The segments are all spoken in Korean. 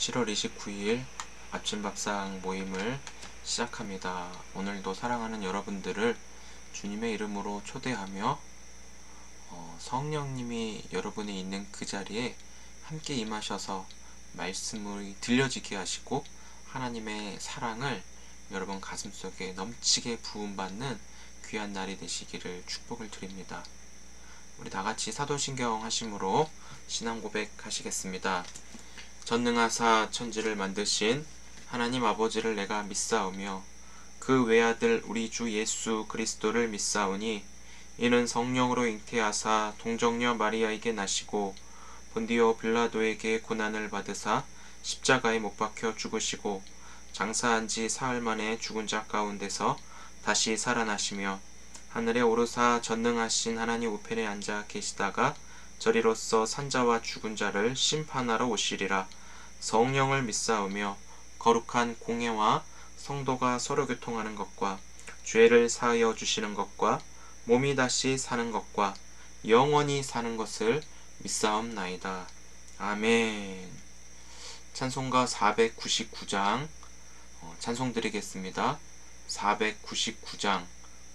7월 29일 아침 밥상 모임을 시작합니다. 오늘도 사랑하는 여러분들을 주님의 이름으로 초대하며 성령님이 여러분이 있는 그 자리에 함께 임하셔서 말씀을 들려지게 하시고 하나님의 사랑을 여러분 가슴속에 넘치게 부음받는 귀한 날이 되시기를 축복을 드립니다. 우리 다같이 사도신경 하심으로 신앙 고백하시겠습니다. 전능하사 천지를 만드신 하나님 아버지를 내가 믿사오며 그 외아들 우리 주 예수 그리스도를 믿사오니 이는 성령으로 잉태하사 동정녀 마리아에게 나시고 본디오 빌라도에게 고난을 받으사 십자가에 못 박혀 죽으시고 장사한 지 사흘 만에 죽은 자 가운데서 다시 살아나시며 하늘에 오르사 전능하신 하나님 우편에 앉아 계시다가 저리로서 산자와 죽은 자를 심판하러 오시리라. 성령을 믿사오며 거룩한 공예와 성도가 서로 교통하는 것과 죄를 사하여 주시는 것과 몸이 다시 사는 것과 영원히 사는 것을 믿사옵나이다. 아멘. 찬송가 499장 찬송 드리겠습니다. 499장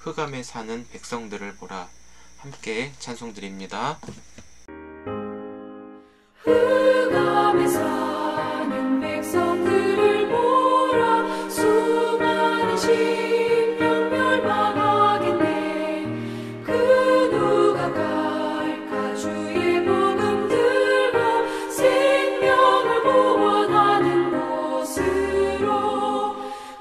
흑암에 사는 백성들을 보라. 함께 찬송 드립니다. 흑암에 사는 백성들을 보라. 수많은 심령 멸망하겠네. 그 누가 갈까. 주의 복음 들고 생명을 구원하는 곳으로.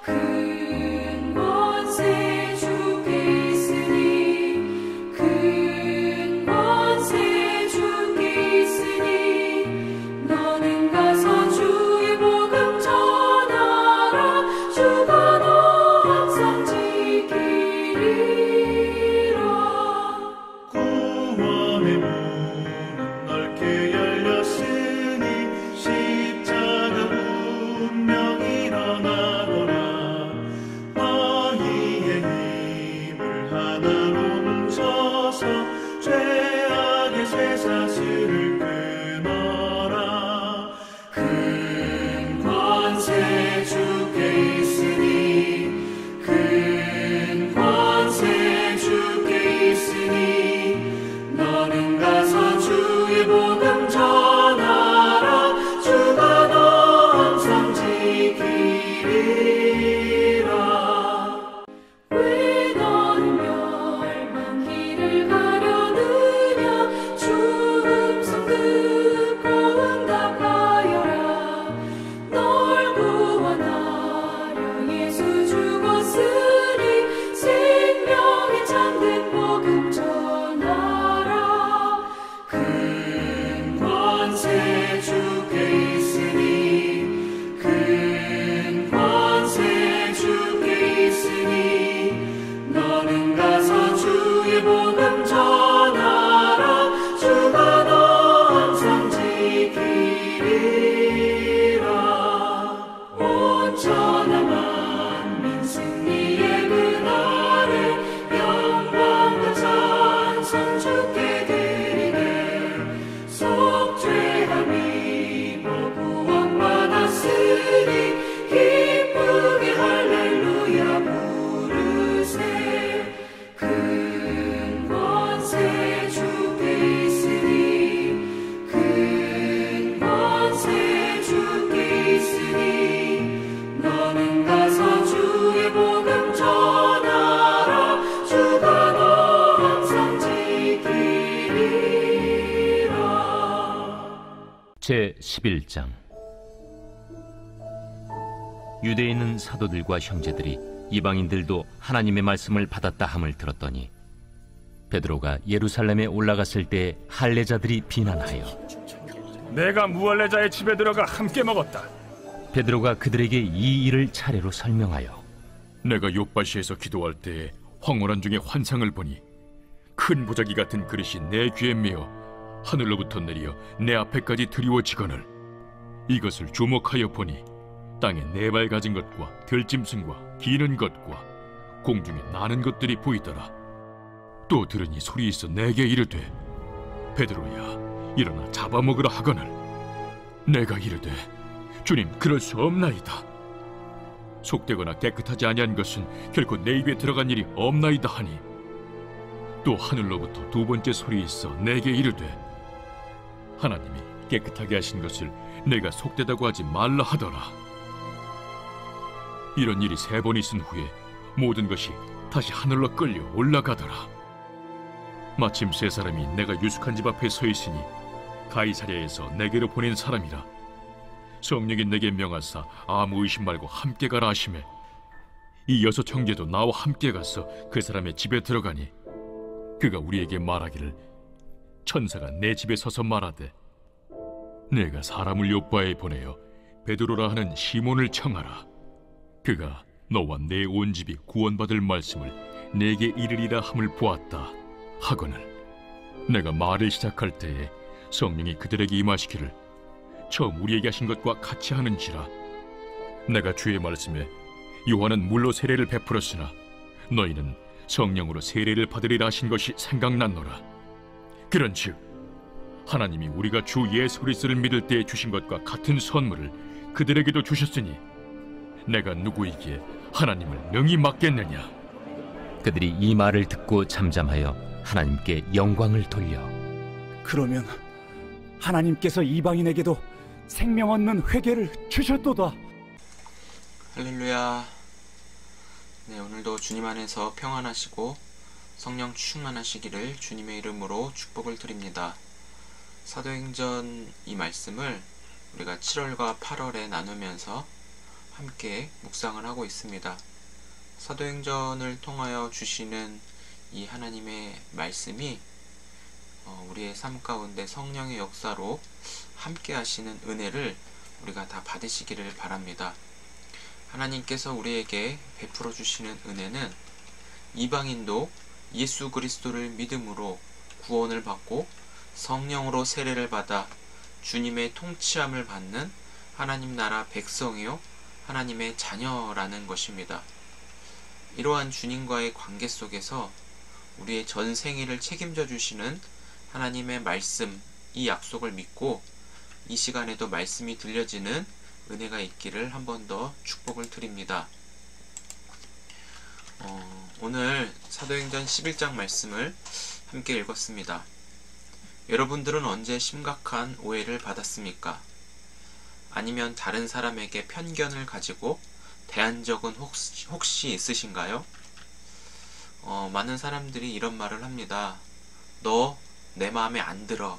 큰 권세 주께 있으니 큰 권세 주께 있으니 너는 가서 주의 복음 전하라. 주가 너 항상 지키리라. 구원의 문은 넓게 열렸으니 십자가 운명 일어나거라. 너희의 힘을 하나로 뭉쳐서 죄악의 쇠사슬을 끊어라. 큰 권세 주께 있으니 큰 권세 주께 있으니 너는 가서 주의 복음 전하라. 주가 너 항상 지키리라. 왜 너는 멸망길을 가려느냐. 주 음성 듣고 응답하여라. 널 구원하려 예수 죽었으니 생명의 참된 복음 전하라. 큰 권세 주께 있으니 큰 권세 주께 있으니 너는 가서 주의 복음 전하라. 주가 너 항상 지키리라. 온전한 만민 승리의 그날에 영광과 찬송 주께 드리되 속죄함이 뭐 구원받았으니 기쁘게 할렐루야 부르세. 큰 권세 주께 있으니 큰 권세 주께 있으니 너는 가서 주의 복음 전하라. 주가 너 항상 지키리라. 제11장 유대에 있는 사도들과 형제들이 이방인들도 하나님의 말씀을 받았다 함을 들었더니 베드로가 예루살렘에 올라갔을 때 할례자들이 비난하여 내가 무할례자의 집에 들어가 함께 먹었다. 베드로가 그들에게 이 일을 차례로 설명하여 내가 욥바시에서 기도할 때에 황홀한 중에 환상을 보니 큰 보자기 같은 그릇이 내 귀에 메어 하늘로부터 내려 내 앞에까지 드리워지거늘 이것을 주목하여 보니 땅에 네 발 가진 것과 들짐승과 기는 것과 공중에 나는 것들이 보이더라. 또 들으니 소리 있어 내게 이르되 베드로야 일어나 잡아먹으라 하거늘 내가 이르되 주님, 그럴 수 없나이다. 속되거나 깨끗하지 아니한 것은 결코 내 입에 들어간 일이 없나이다 하니, 또 하늘로부터 두 번째 소리 있어 내게 이르되, 하나님이 깨끗하게 하신 것을 내가 속되다고 하지 말라 하더라. 이런 일이 3번 있은 후에 모든 것이 다시 하늘로 끌려 올라가더라. 마침 3사람이 내가 유숙한 집 앞에 서 있으니 가이사랴에서 내게로 보낸 사람이라. 성령이 내게 명하사 아무 의심 말고 함께 가라 하시매, 이 6 형제도 나와 함께 가서 그 사람의 집에 들어가니, 그가 우리에게 말하기를 천사가 내 집에 서서 말하되, 내가 사람을 요바에 보내어 베드로라 하는 시몬을 청하라. 그가 너와 내 온 집이 구원받을 말씀을 내게 이르리라 함을 보았다 하거늘, 내가 말을 시작할 때에 성령이 그들에게 임하시기를 처음 우리에게 하신 것과 같이 하는지라. 내가 주의 말씀에 요한은 물로 세례를 베풀었으나 너희는 성령으로 세례를 받으리라 하신 것이 생각났노라. 그런즉 하나님이 우리가 주 예수 그리스도를 믿을 때에 주신 것과 같은 선물을 그들에게도 주셨으니 내가 누구이기에 하나님을 능히 맡겠느냐. 그들이 이 말을 듣고 잠잠하여 하나님께 영광을 돌려, 그러면 하나님께서 이방인에게도 생명 얻는 회개를 주셨도다. 할렐루야. 네, 오늘도 주님 안에서 평안하시고 성령 충만하시기를 주님의 이름으로 축복을 드립니다. 사도행전 이 말씀을 우리가 7월과 8월에 나누면서 함께 묵상을 하고 있습니다. 사도행전을 통하여 주시는 이 하나님의 말씀이 우리의 삶 가운데 성령의 역사로 함께 하시는 은혜를 우리가 다 받으시기를 바랍니다. 하나님께서 우리에게 베풀어 주시는 은혜는 이방인도 예수 그리스도를 믿음으로 구원을 받고 성령으로 세례를 받아 주님의 통치함을 받는 하나님 나라 백성이요 하나님의 자녀라는 것입니다. 이러한 주님과의 관계 속에서 우리의 전 생애를 책임져 주시는 하나님의 말씀, 이 약속을 믿고 이 시간에도 말씀이 들려지는 은혜가 있기를 한 번 더 축복을 드립니다. 오늘 사도행전 11장 말씀을 함께 읽었습니다. 여러분들은 언제 심각한 오해를 받았습니까? 아니면 다른 사람에게 편견을 가지고 대한 적은 혹시 있으신가요? 많은 사람들이 이런 말을 합니다. 너 내 마음에 안 들어.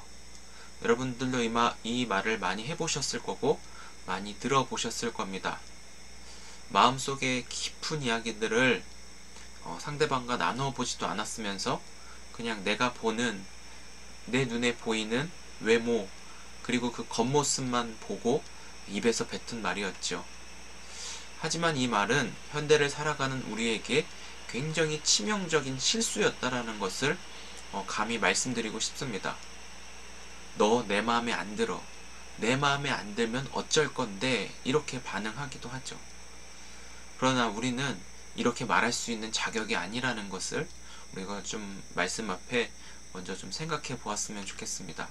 여러분들도 이 말을 많이 해보셨을 거고 많이 들어보셨을 겁니다. 마음속에 깊은 이야기들을 상대방과 나누어 보지도 않았으면서 그냥 내가 보는, 내 눈에 보이는 외모, 그리고 그 겉모습만 보고 입에서 뱉은 말이었죠. 하지만 이 말은 현대를 살아가는 우리에게 굉장히 치명적인 실수였다라는 것을 감히 말씀드리고 싶습니다. 너 내 마음에 안 들어. 내 마음에 안 들면 어쩔 건데, 이렇게 반응하기도 하죠. 그러나 우리는 이렇게 말할 수 있는 자격이 아니라는 것을 우리가 좀 말씀 앞에 먼저 좀 생각해 보았으면 좋겠습니다.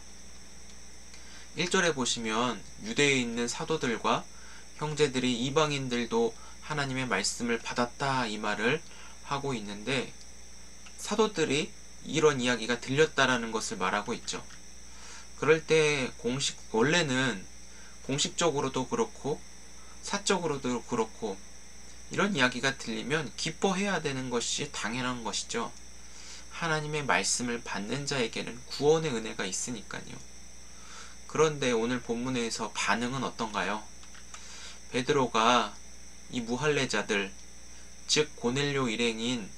1절에 보시면 유대에 있는 사도들과 형제들이 이방인들도 하나님의 말씀을 받았다 이 말을 하고 있는데, 사도들이 이런 이야기가 들렸다라는 것을 말하고 있죠. 그럴 때 원래는 공식적으로도 그렇고 사적으로도 그렇고 이런 이야기가 들리면 기뻐해야 되는 것이 당연한 것이죠. 하나님의 말씀을 받는 자에게는 구원의 은혜가 있으니까요. 그런데 오늘 본문에서 반응은 어떤가요? 베드로가 이 무할례자들, 즉 고넬료 일행인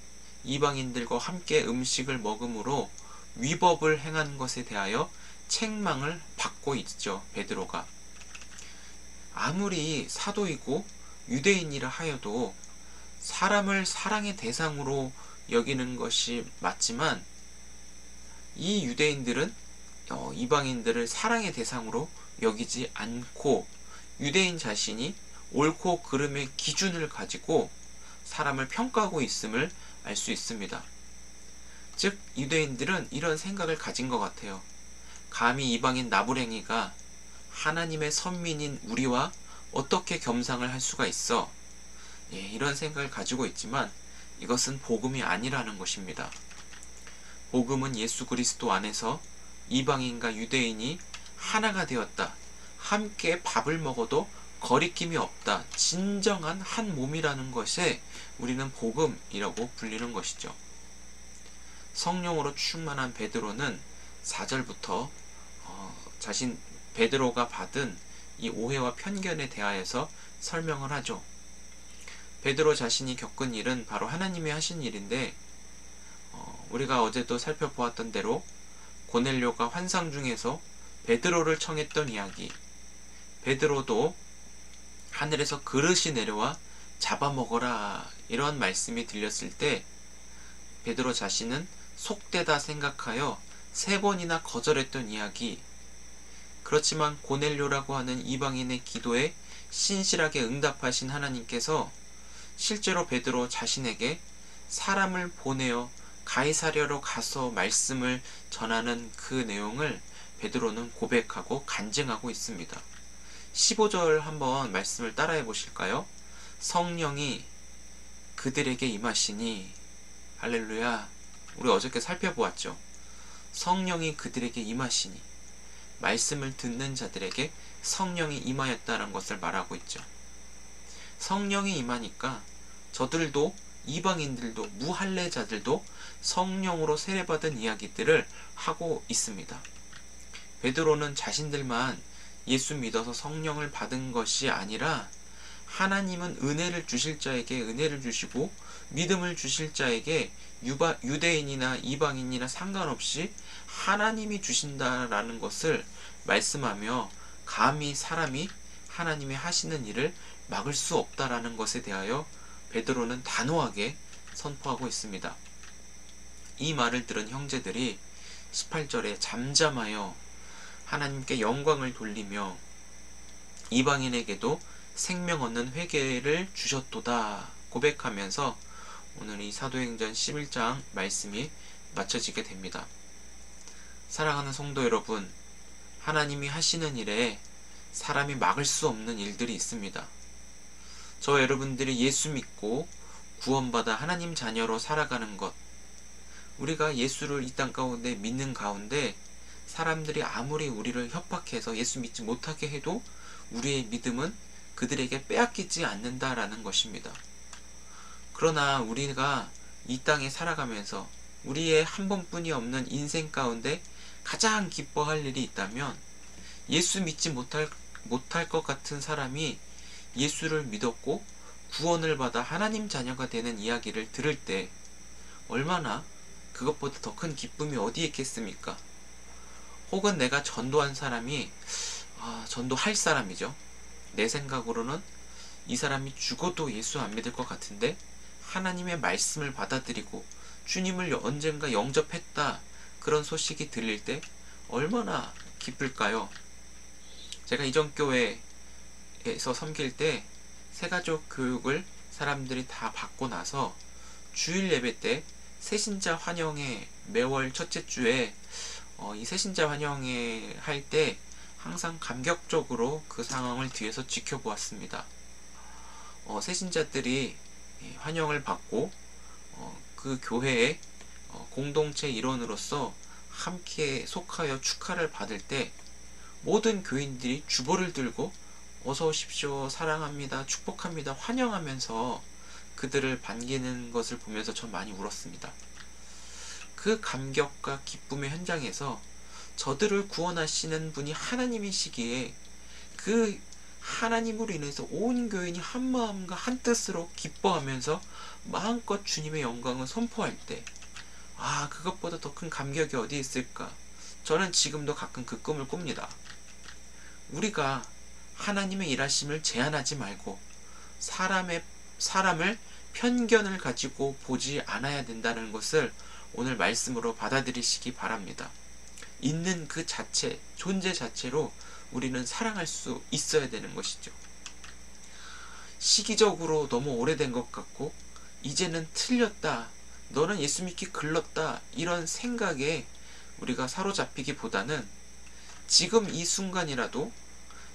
이방인들과 함께 음식을 먹음으로 위법을 행한 것에 대하여 책망을 받고 있죠. 베드로가 아무리 사도이고 유대인이라 하여도 사람을 사랑의 대상으로 여기는 것이 맞지만, 이 유대인들은 이방인들을 사랑의 대상으로 여기지 않고 유대인 자신이 옳고 그름의 기준을 가지고 사람을 평가하고 있음을 알 수 있습니다. 즉 유대인들은 이런 생각을 가진 것 같아요. 감히 이방인 나부랭이가 하나님의 선민인 우리와 어떻게 겸상을 할 수가 있어? 이런 생각을 가지고 있지만 이것은 복음이 아니라는 것입니다. 복음은 예수 그리스도 안에서 이방인과 유대인이 하나가 되었다. 함께 밥을 먹어도 거리낌이 없다. 진정한 한 몸이라는 것에 우리는 복음이라고 불리는 것이죠. 성령으로 충만한 베드로는 4절부터 베드로가 받은 이 오해와 편견에 대하여서 설명을 하죠. 베드로 자신이 겪은 일은 바로 하나님이 하신 일인데 우리가 어제도 살펴보았던 대로 고넬료가 환상 중에서 베드로를 청했던 이야기, 베드로도 하늘에서 그릇이 내려와 잡아먹어라 이런 말씀이 들렸을 때 베드로 자신은 속되다 생각하여 3번이나 거절했던 이야기. 그렇지만 고넬료라고 하는 이방인의 기도에 신실하게 응답하신 하나님께서 실제로 베드로 자신에게 사람을 보내어 가이사랴로 가서 말씀을 전하는 그 내용을 베드로는 고백하고 간증하고 있습니다. 15절 한번 말씀을 따라해 보실까요? 성령이 그들에게 임하시니, 할렐루야. 우리 어저께 살펴보았죠. 성령이 그들에게 임하시니, 말씀을 듣는 자들에게 성령이 임하였다는 것을 말하고 있죠. 성령이 임하니까 저들도, 이방인들도, 무할례자들도 성령으로 세례받은 이야기들을 하고 있습니다. 베드로는 자신들만 예수 믿어서 성령을 받은 것이 아니라 하나님은 은혜를 주실 자에게 은혜를 주시고 믿음을 주실 자에게 유대인이나 이방인이나 상관없이 하나님이 주신다라는 것을 말씀하며 감히 사람이 하나님이 하시는 일을 막을 수 없다라는 것에 대하여 베드로는 단호하게 선포하고 있습니다. 이 말을 들은 형제들이 18절에 잠잠하여 하나님께 영광을 돌리며 이방인에게도 생명 얻는 회개를 주셨도다 고백하면서 오늘 이 사도행전 11장 말씀이 마쳐지게 됩니다. 사랑하는 성도 여러분, 하나님이 하시는 일에 사람이 막을 수 없는 일들이 있습니다. 저 여러분들이 예수 믿고 구원받아 하나님 자녀로 살아가는 것, 우리가 예수를 이 땅 가운데 믿는 가운데 사람들이 아무리 우리를 협박해서 예수 믿지 못하게 해도 우리의 믿음은 그들에게 빼앗기지 않는다라는 것입니다. 그러나 우리가 이 땅에 살아가면서 우리의 한 번뿐이 없는 인생 가운데 가장 기뻐할 일이 있다면 예수 믿지 못할 것 같은 사람이 예수를 믿었고 구원을 받아 하나님 자녀가 되는 이야기를 들을 때 얼마나 그것보다 더 큰 기쁨이 어디에 있겠습니까? 혹은 내가 전도한 사람이 전도할 사람이죠. 내 생각으로는 이 사람이 죽어도 예수 안 믿을 것 같은데 하나님의 말씀을 받아들이고 주님을 언젠가 영접했다, 그런 소식이 들릴 때 얼마나 기쁠까요? 제가 이전 교회에서 섬길 때 새가족 교육을 사람들이 다 받고 나서 주일 예배 때 새신자 환영회 매월 첫째 주에 이 새신자 환영회 할 때 항상 감격적으로 그 상황을 뒤에서 지켜보았습니다. 새신자들이 환영을 받고 그 교회의 공동체 일원으로서 함께 속하여 축하를 받을 때 모든 교인들이 주보를 들고 어서 오십시오, 사랑합니다, 축복합니다, 환영하면서 그들을 반기는 것을 보면서 전 많이 울었습니다. 그 감격과 기쁨의 현장에서 저들을 구원하시는 분이 하나님이시기에 그 하나님으로 인해서 온 교인이 한 마음과 한 뜻으로 기뻐하면서 마음껏 주님의 영광을 선포할 때 그것보다 더 큰 감격이 어디 있을까? 저는 지금도 가끔 그 꿈을 꿉니다. 우리가 하나님의 일하심을 제한하지 말고 사람을 편견을 가지고 보지 않아야 된다는 것을 오늘 말씀으로 받아들이시기 바랍니다. 있는 그 자체, 존재 자체로 우리는 사랑할 수 있어야 되는 것이죠. 시기적으로 너무 오래된 것 같고 이제는 틀렸다, 너는 예수 믿기 글렀다, 이런 생각에 우리가 사로잡히기보다는 지금 이 순간이라도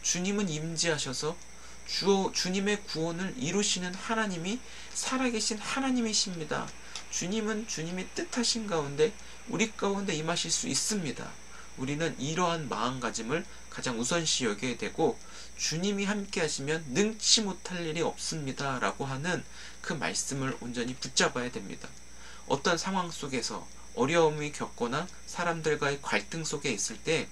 주님은 임재하셔서 주님의 구원을 이루시는 하나님이 살아계신 하나님이십니다. 주님은 주님이 뜻하신 가운데 우리 가운데 임하실 수 있습니다. 우리는 이러한 마음가짐을 가장 우선시 여겨야 되고, 주님이 함께 하시면 능치 못할 일이 없습니다 라고 하는 그 말씀을 온전히 붙잡아야 됩니다. 어떤 상황 속에서 어려움이 겪거나 사람들과의 갈등 속에 있을 때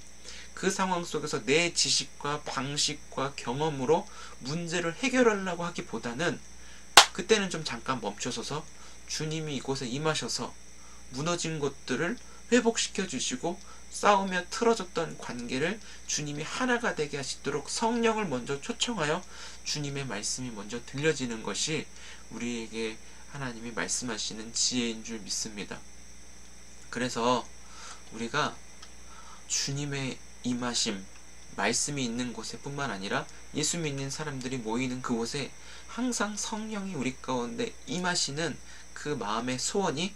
그 상황 속에서 내 지식과 방식과 경험으로 문제를 해결하려고 하기보다는 그때는 좀 잠깐 멈춰서서 주님이 이곳에 임하셔서 무너진 것들을 회복시켜 주시고, 싸우며 틀어졌던 관계를 주님이 하나가 되게 하시도록 성령을 먼저 초청하여 주님의 말씀이 먼저 들려지는 것이 우리에게 하나님이 말씀하시는 지혜인 줄 믿습니다. 그래서 우리가 주님의 임하심, 말씀이 있는 곳에 뿐만 아니라 예수 믿는 사람들이 모이는 그곳에 항상 성령이 우리 가운데 임하시는 그 마음의 소원이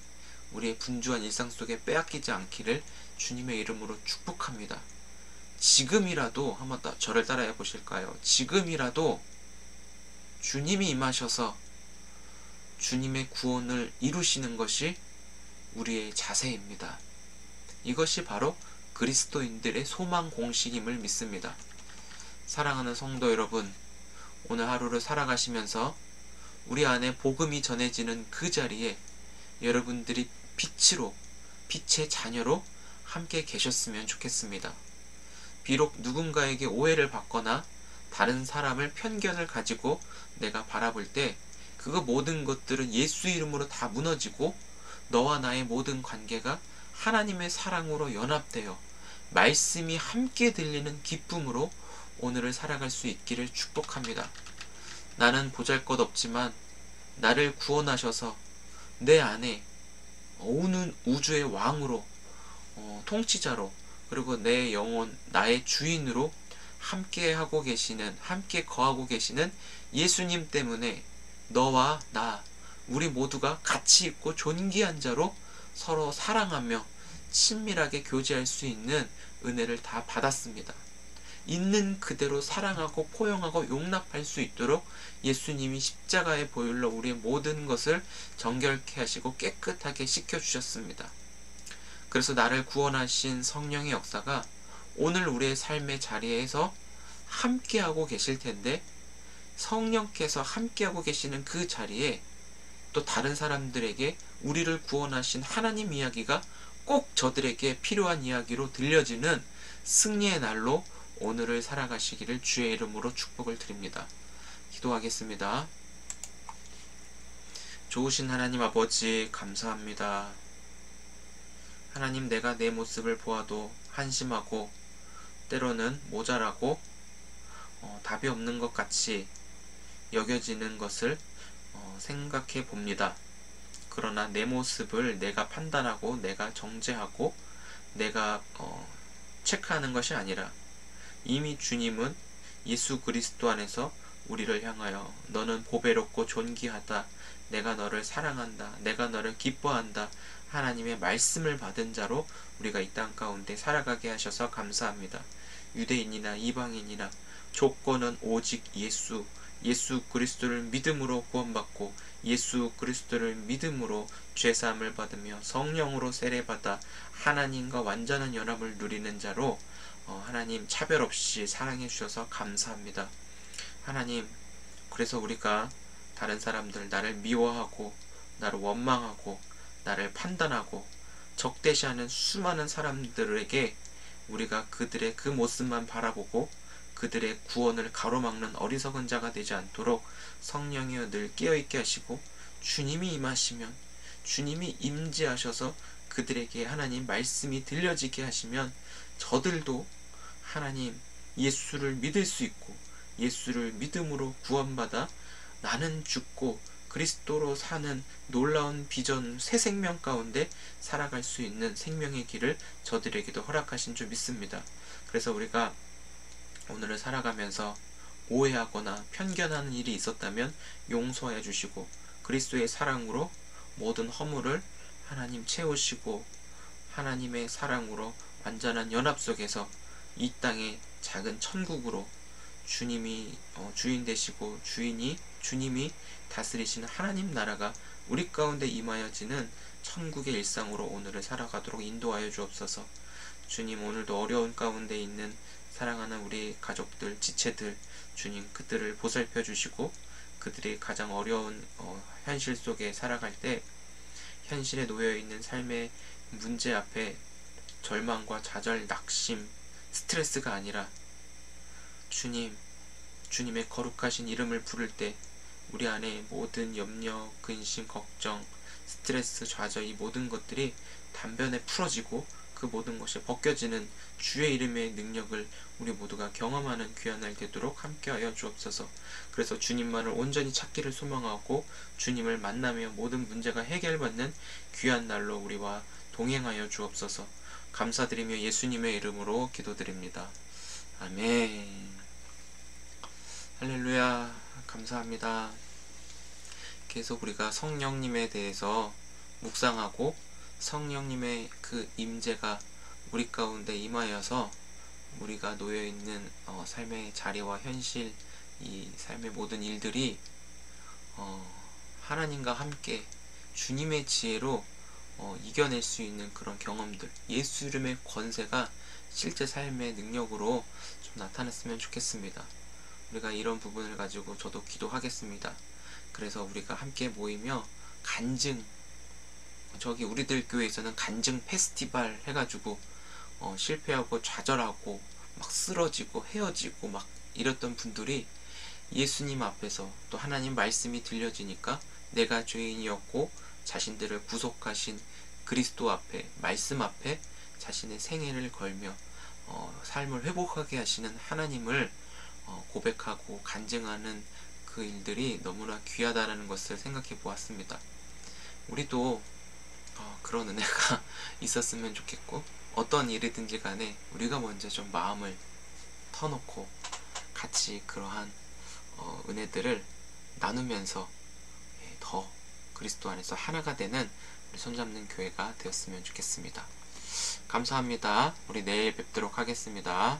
우리의 분주한 일상 속에 빼앗기지 않기를 주님의 이름으로 축복합니다. 지금이라도 한번 저를 따라해 보실까요? 지금이라도 주님이 임하셔서 주님의 구원을 이루시는 것이 우리의 자세입니다. 이것이 바로 그리스도인들의 소망 공식임을 믿습니다. 사랑하는 성도 여러분, 오늘 하루를 살아가시면서 우리 안에 복음이 전해지는 그 자리에 여러분들이 빛의 자녀로 함께 계셨으면 좋겠습니다. 비록 누군가에게 오해를 받거나 다른 사람을 편견을 가지고 내가 바라볼 때 그거 모든 것들은 예수 이름으로 다 무너지고 너와 나의 모든 관계가 하나님의 사랑으로 연합되어 말씀이 함께 들리는 기쁨으로 오늘을 살아갈 수 있기를 축복합니다. 나는 보잘것없지만 나를 구원하셔서 내 안에 온 우주의 왕으로, 통치자로, 그리고 내 영혼, 나의 주인으로 함께 거하고 계시는 예수님 때문에 너와 나, 우리 모두가 가치 있고 존귀한 자로 서로 사랑하며 친밀하게 교제할 수 있는 은혜를 다 받았습니다. 있는 그대로 사랑하고 포용하고 용납할 수 있도록 예수님이 십자가의 보혈로 우리의 모든 것을 정결케 하시고 깨끗하게 씻겨주셨습니다. 그래서 나를 구원하신 성령의 역사가 오늘 우리의 삶의 자리에서 함께하고 계실 텐데, 성령께서 함께하고 계시는 그 자리에 또 다른 사람들에게 우리를 구원하신 하나님 이야기가 꼭 저들에게 필요한 이야기로 들려지는 승리의 날로 오늘을 살아가시기를 주의 이름으로 축복을 드립니다. 기도하겠습니다. 좋으신 하나님 아버지, 감사합니다. 하나님, 내가 내 모습을 보아도 한심하고 때로는 모자라고 답이 없는 것 같이 여겨지는 것을 생각해 봅니다. 그러나 내 모습을 내가 판단하고 내가 정죄하고 내가 체크하는 것이 아니라 이미 주님은 예수 그리스도 안에서 우리를 향하여 너는 보배롭고 존귀하다, 내가 너를 사랑한다, 내가 너를 기뻐한다, 하나님의 말씀을 받은 자로 우리가 이 땅 가운데 살아가게 하셔서 감사합니다. 유대인이나 이방인이나 조건은 오직 예수 그리스도를 믿음으로 구원받고 예수 그리스도를 믿음으로 죄사함을 받으며 성령으로 세례받아 하나님과 완전한 연합을 누리는 자로 하나님 차별 없이 사랑해 주셔서 감사합니다. 하나님, 그래서 우리가 다른 사람들, 나를 미워하고 나를 원망하고 나를 판단하고 적대시하는 수많은 사람들에게 우리가 그들의 그 모습만 바라보고 그들의 구원을 가로막는 어리석은 자가 되지 않도록 성령이여 늘 깨어있게 하시고, 주님이 임하시면 주님이 임재하셔서 그들에게 하나님 말씀이 들려지게 하시면 저들도 하나님 예수를 믿을 수 있고 예수를 믿음으로 구원받아 나는 죽고 그리스도로 사는 놀라운 비전, 새 생명 가운데 살아갈 수 있는 생명의 길을 저들에게도 허락하신 줄 믿습니다. 그래서 우리가 오늘을 살아가면서 오해하거나 편견하는 일이 있었다면 용서해 주시고 그리스도의 사랑으로 모든 허물을 하나님 채우시고 하나님의 사랑으로 완전한 연합 속에서 이 땅의 작은 천국으로 주님이 주인 되시고 주님이 다스리시는 하나님 나라가 우리 가운데 임하여지는 천국의 일상으로 오늘을 살아가도록 인도하여 주옵소서. 주님, 오늘도 어려운 가운데 있는 사랑하는 우리 가족들, 지체들, 주님 그들을 보살펴 주시고 그들이 가장 어려운 현실 속에 살아갈 때 현실에 놓여 있는 삶의 문제 앞에 절망과 좌절, 낙심, 스트레스가 아니라 주님의 거룩하신 이름을 부를 때 우리 안에 모든 염려, 근심, 걱정, 스트레스, 좌절 이 모든 것들이 단변에 풀어지고 그 모든 것이 벗겨지는 주의 이름의 능력을 우리 모두가 경험하는 귀한 날 되도록 함께하여 주옵소서. 그래서 주님만을 온전히 찾기를 소망하고 주님을 만나며 모든 문제가 해결받는 귀한 날로 우리와 동행하여 주옵소서. 감사드리며 예수님의 이름으로 기도드립니다. 아멘. 할렐루야. 감사합니다. 계속 우리가 성령님에 대해서 묵상하고 성령님의 그 임재가 우리 가운데 임하여서 우리가 놓여있는 삶의 자리와 현실, 이 삶의 모든 일들이 하나님과 함께 주님의 지혜로 이겨낼 수 있는 그런 경험들, 예수 이름의 권세가 실제 삶의 능력으로 좀 나타났으면 좋겠습니다. 우리가 이런 부분을 가지고 저도 기도하겠습니다. 그래서 우리가 함께 모이며 간증, 저기 우리들 교회에서는 간증 페스티벌 해가지고 실패하고 좌절하고 막 쓰러지고 헤어지고 막 이랬던 분들이 예수님 앞에서 또 하나님 말씀이 들려지니까 내가 죄인이었고 자신들을 구속하신 그리스도 앞에, 말씀 앞에 자신의 생애를 걸며 삶을 회복하게 하시는 하나님을 고백하고 간증하는 그 일들이 너무나 귀하다는 것을 생각해 보았습니다. 우리도 그런 은혜가 있었으면 좋겠고, 어떤 일이든지 간에 우리가 먼저 좀 마음을 터놓고 같이 그러한 은혜들을 나누면서 더 그리스도 안에서 하나가 되는 우리 손잡는 교회가 되었으면 좋겠습니다. 감사합니다. 우리 내일 뵙도록 하겠습니다.